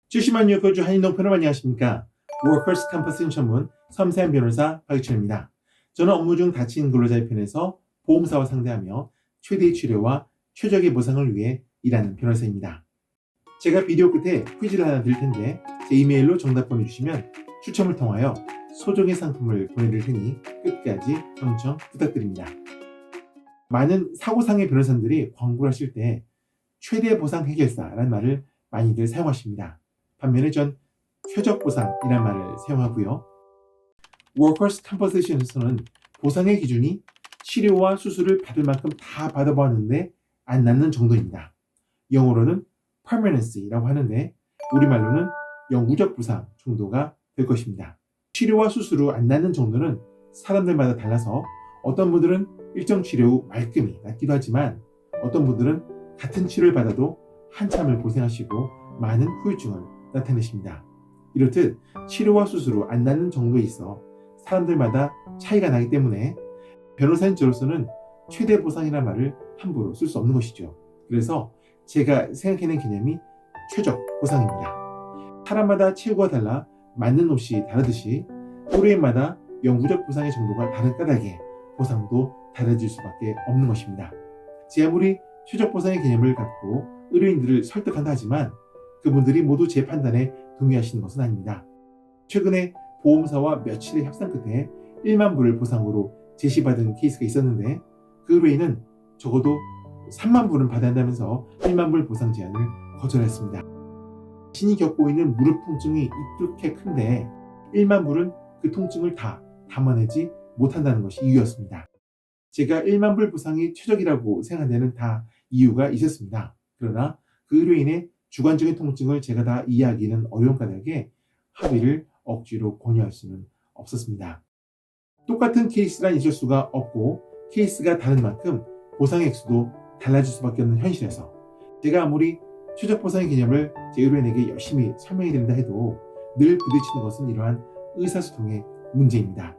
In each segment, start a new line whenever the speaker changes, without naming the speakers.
주시만 뉴욕거주 한인동편을 안녕하십니까. 워커스 컴퍼슨 전문 섬세한 변호사 박유철입니다. 저는 업무 중 다친 근로자의 편에서 보험사와 상대하며 최대의 치료와 최적의 보상을 위해 일하는 변호사입니다. 제가 비디오 끝에 퀴즈를 하나 드릴 텐데 제 이메일로 정답 보내주시면 추첨을 통하여 소정의 상품을 보내드릴 테니 끝까지 경청 부탁드립니다. 많은 사고상의 변호사들이 광고를 하실 때 최대 보상 해결사라는 말을 많이들 사용하십니다. 반면에 전 최적 보상이라는 말을 사용하고요. 워커스 컴퍼센세이션에서는 보상의 기준이 치료와 수술을 받을 만큼 다 받아보았는데 안 낫는 정도입니다. 영어로는 permanency라고 하는데 우리말로는 영구적 보상 정도가 될 것입니다. 치료와 수술 후 안 낫는 정도는 사람들마다 달라서 어떤 분들은 일정 치료 후 말끔히 낫기도 하지만 어떤 분들은 같은 치료를 받아도 한참을 고생하시고 많은 후유증을 나타내십니다. 이렇듯 치료와 수술 후 안 낫는 정도에 있어 사람들마다 차이가 나기 때문에 변호사인 저로서는 최대 보상이라는 말을 함부로 쓸 수 없는 것이죠. 그래서 제가 생각해낸 개념이 최적 보상입니다. 사람마다 체구가 달라 맞는 옷이 다르듯이 의료인마다 영구적 보상의 정도가 다른 까닭에 보상도 달라질 수밖에 없는 것입니다. 제 아무리 최적 보상의 개념을 갖고 의료인들을 설득한다 하지만 그분들이 모두 제 판단에 동의하시는 것은 아닙니다. 최근에 보험사와 며칠의 협상 끝에 1만 불을 보상으로 제시받은 케이스가 있었는데 그 의뢰인은 적어도 3만 불은 받아야 한다면서 1만 불 보상 제안을 거절했습니다. 신이 겪고 있는 무릎 통증이 이렇게 큰데 1만 불은 그 통증을 다 담아내지 못한다는 것이 이유였습니다. 제가 1만 불 보상이 최적이라고 생각한 데는 다 이유가 있었습니다. 그러나 그 의뢰인의 주관적인 통증을 제가 다 이해하기는 어려운 까닭에 합의를 억지로 권유할 수는 없었습니다. 똑같은 케이스란 있을 수가 없고 케이스가 다른 만큼 보상 액수도 달라질 수밖에 없는 현실에서 제가 아무리 최적 보상의 개념을 제 의뢰인에게 열심히 설명해 드린다 해도 늘 부딪히는 것은 이러한 의사소통의 문제입니다.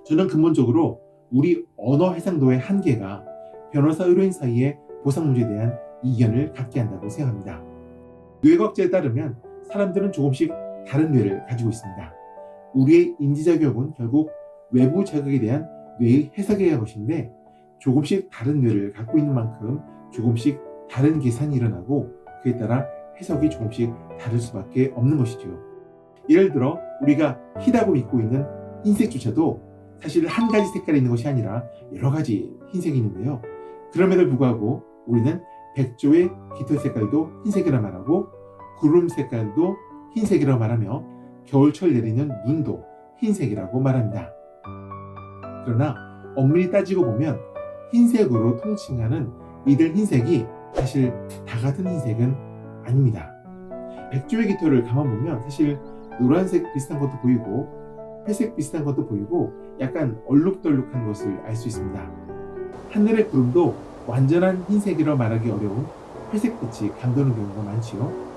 저는 근본적으로 우리 언어 해상도의 한계가 변호사 의뢰인 사이의 보상 문제에 대한 이견을 갖게 한다고 생각합니다. 뇌과학자에 따르면 사람들은 조금씩 다른 뇌를 가지고 있습니다. 우리의 인지자격은 결국 외부 자극에 대한 뇌의 해석에 의한 것인데 조금씩 다른 뇌를 갖고 있는 만큼 조금씩 다른 계산이 일어나고 그에 따라 해석이 조금씩 다를 수밖에 없는 것이죠. 예를 들어 우리가 희다고 믿고 있는 흰색조차도 사실 한 가지 색깔이 있는 것이 아니라 여러 가지 흰색이 있는데요. 그럼에도 불구하고 우리는 백조의 깃털 색깔도 흰색이라 말하고 구름 색깔도 흰색이라고 말하며 겨울철 내리는 눈도 흰색이라고 말합니다. 그러나 엄밀히 따지고 보면 흰색으로 통칭하는 이들 흰색이 사실 다 같은 흰색은 아닙니다. 백조의 깃털을 가만 보면 사실 노란색 비슷한 것도 보이고 회색 비슷한 것도 보이고 약간 얼룩덜룩한 것을 알 수 있습니다. 하늘의 구름도 완전한 흰색이라 말하기 어려운 회색빛이 감도는 경우가 많지요.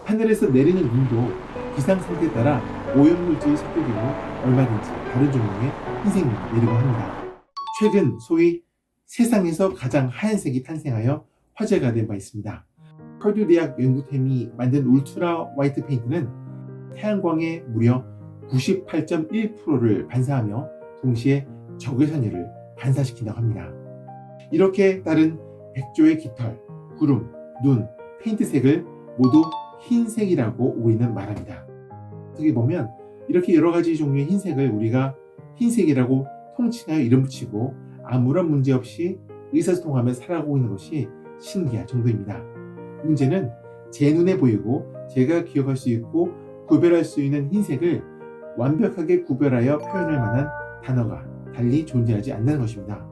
하늘에서 내리는 눈도 기상 상태에 따라 오염물질이 섞여 경우 얼마든지 다른 종류의 흰색이 내리고 합니다. 최근 소위 세상에서 가장 하얀색이 탄생하여 화제가 된 바 있습니다. 퍼듀 대학 연구팀이 만든 울트라 화이트 페인트는 태양광의 무려 98.1%를 반사하며 동시에 적외선율을 반사시킨다고 합니다. 이렇게 다른 백조의 깃털, 구름, 눈, 페인트색을 모두 흰색이라고 우리는 말합니다. 어떻게 보면 이렇게 여러 가지 종류의 흰색을 우리가 흰색이라고 통칭하여 이름 붙이고 아무런 문제 없이 의사소통하며 살아가고 있는 것이 신기할 정도입니다. 문제는 제 눈에 보이고 제가 기억할 수 있고 구별할 수 있는 흰색을 완벽하게 구별하여 표현할 만한 단어가 달리 존재하지 않는 것입니다.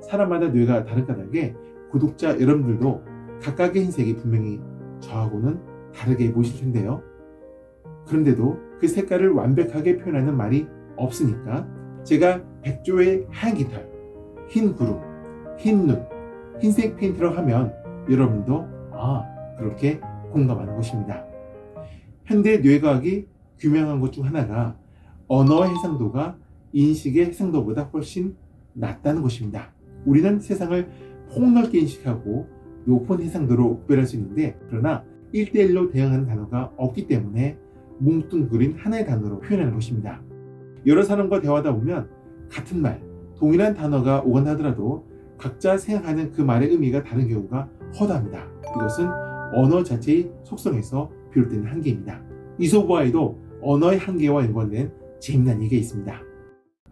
사람마다 뇌가 다른 까닭에 구독자 여러분들도 각각의 흰색이 분명히 저하고는 다르게 보이실 텐데요. 그런데도 그 색깔을 완벽하게 표현하는 말이 없으니까 제가 백조의 하얀 깃털, 흰 구름, 흰 눈, 흰색 페인트라고 하면 여러분도 그렇게 공감하는 것입니다. 현대 뇌과학이 규명한 것 중 하나가 언어의 해상도가 인식의 해상도보다 훨씬 낮다는 것입니다. 우리는 세상을 폭넓게 인식하고 높은 해상도로 구별할 수 있는데, 그러나 1대1로 대응하는 단어가 없기 때문에 뭉뚱그린 하나의 단어로 표현하는 것입니다. 여러 사람과 대화하다 보면 같은 말, 동일한 단어가 오간다 하더라도 각자 생각하는 그 말의 의미가 다른 경우가 허다합니다. 이것은 언어 자체의 속성에서 비롯되는 한계입니다. 이솝우화에도 언어의 한계와 연관된 재미난 얘기가 있습니다.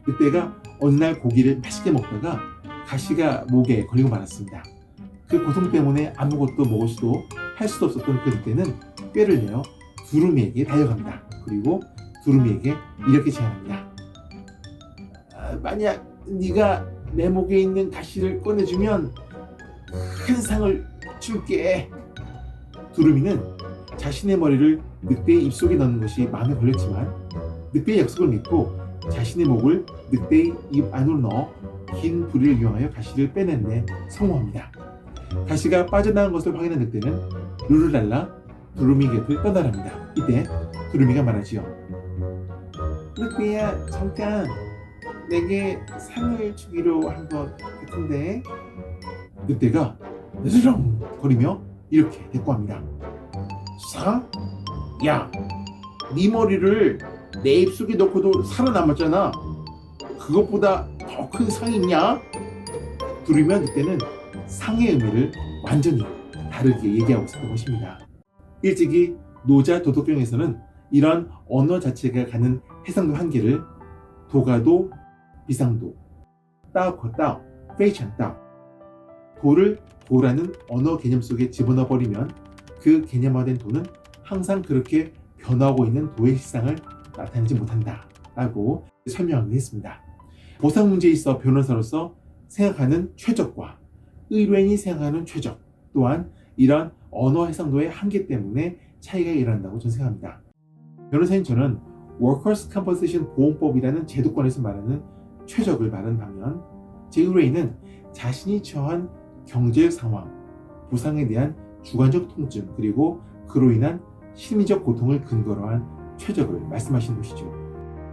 늑대가 어느 날 고기를 맛있게 먹다가 가시가 목에 걸리고 말았습니다. 그 고통 때문에 아무것도 먹을 수도 할 수도 없었던 그 늑대는 뼈를 내어 두루미에게 달려갑니다. 그리고 두루미에게 이렇게 제안합니다. 만약 네가 내 목에 있는 가시를 꺼내주면 큰 상을 줄게. 두루미는 자신의 머리를 늑대의 입속에 넣는 것이 마음에 걸렸지만 늑대의 약속을 믿고 자신의 목을 늑대의 입 안으로 넣어 긴 부리를 이용하여 가시를 빼낸 데 성공합니다. 가시가 빠져나간 것을 확인한 늑대는 룰루랄라 두루미 곁을 떠나랍니다. 이때 두루미가 말하지요. 늑대야, 잠깐 내게 상을 주기로 한 것 같은데. 늑대가 으르렁 거리며 이렇게 대꾸합니다. 상? 야, 네 머리를 내 입속에 넣고도 살아남았잖아. 그것보다 더 큰 상이 있냐? 두루미와 늑대는 상의 의미를 완전히 다르게 얘기하고 있었던 것입니다. 일찍이 노자 도덕경에서는 이런 언어 자체가 갖는 해상도 한계를 도가도, 비상도, 따오커따오, 페이찬따오, 도를 도라는 언어 개념 속에 집어넣어 버리면 그 개념화된 도는 항상 그렇게 변화하고 있는 도의 실상을 나타내지 못한다 라고 설명하기도 했습니다. 보상 문제에 있어 변호사로서 생각하는 최적과 의뢰인이 생각하는 최적 또한 이런 언어 해상도의 한계 때문에 차이가 일어난다고 저는 생각합니다. 변호사인 저는 Workers' Compensation 보험법이라는 제도권에서 말하는 최적을 말하는 반면 제 의뢰인은 자신이 처한 경제적 상황, 부상에 대한 주관적 통증 그리고 그로 인한 심리적 고통을 근거로 한 최적을 말씀하시는 것이죠.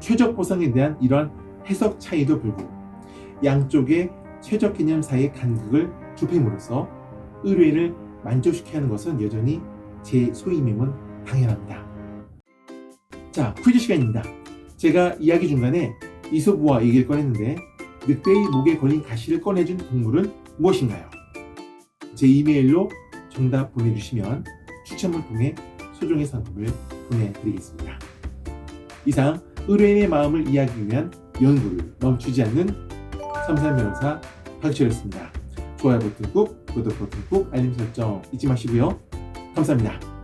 최적 보상에 대한 이러한 해석 차이도 불구 양쪽의 최적 개념 사이의 간극을 좁힘으로써 의뢰인을 만족시켜야 하는 것은 여전히 제 소임임은 당연합니다. 자, 퀴즈 시간입니다. 제가 이야기 중간에 이솝우화 얘기를 꺼냈는데 늑대의 목에 걸린 가시를 꺼내준 동물은 무엇인가요? 제 이메일로 정답 보내주시면 추첨을 통해 소정의 상품을 보내드리겠습니다. 이상 의뢰인의 마음을 이해하기 위한 연구를 멈추지 않는 섬세한 변호사 박지철이었습니다. 좋아요 버튼 꾹, 구독 버튼 꾹, 알림 설정 잊지 마시고요. 감사합니다.